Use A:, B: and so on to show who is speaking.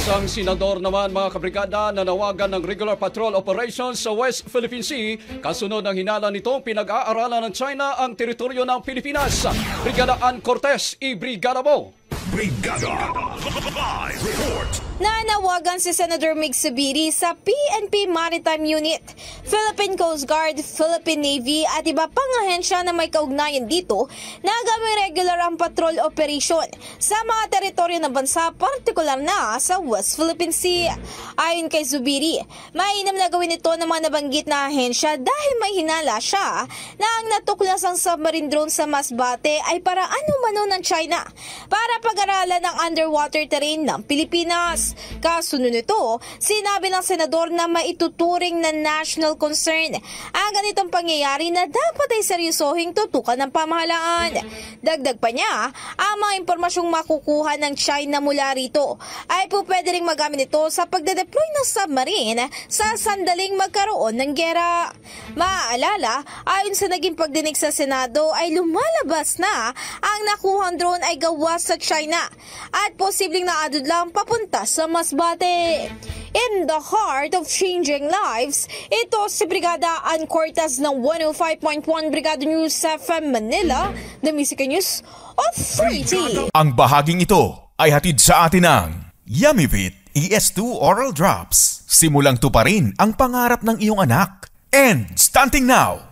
A: Isang senador naman mga kabrigada nanawagan ng regular patrol operations sa West Philippine Sea kasunod ng hinala nitong pinag-aaralan ng China ang teritoryo ng Pilipinas. Brigada Ann Cortez, i-brigada mo!
B: Brigada Live Report.
C: Nanawagan si Senator Mig Zubiri sa PNP Maritime Unit, Philippine Coast Guard, Philippine Navy at iba pang ahensya na may kaugnayan dito na gawing regular ang patrol operation sa mga teritoryo ng bansa, partikular na sa West Philippine Sea. Ayon kay Zubiri, mainam na gawin ito ng mga nabanggit na ahensya dahil may hinala siya na ang natuklas ang submarine drone sa Masbate ay para ano-mano ng China para pag-aralan ng underwater terrain ng Pilipinas. Kasunod nito, sinabi ng senador na maituturing na national concern ang ganitong pangyayari na dapat ay seryosohing tutukan ng pamahalaan. Dagdag pa niya, ang mga impormasyong makukuha ng China mula rito ay po pwede ring magamit ito sa pagdedeploy ng submarine sa sandaling magkaroon ng gera. Maaalala, ayon sa naging pagdinig sa Senado ay lumalabas na ang nakuhang drone ay gawa sa China at posibleng naadudlang papunta sa Masbate. In the heart of changing lives, ito si Brigada Ann Cortez ng 105.1 Brigada News FM Manila, The Music News Authority.
B: Ang bahaging ito ay hatid sa atin ng Yummyvit ES2 Oral Drops. Simulang tuparin ang pangarap ng iyong anak. And stunting now!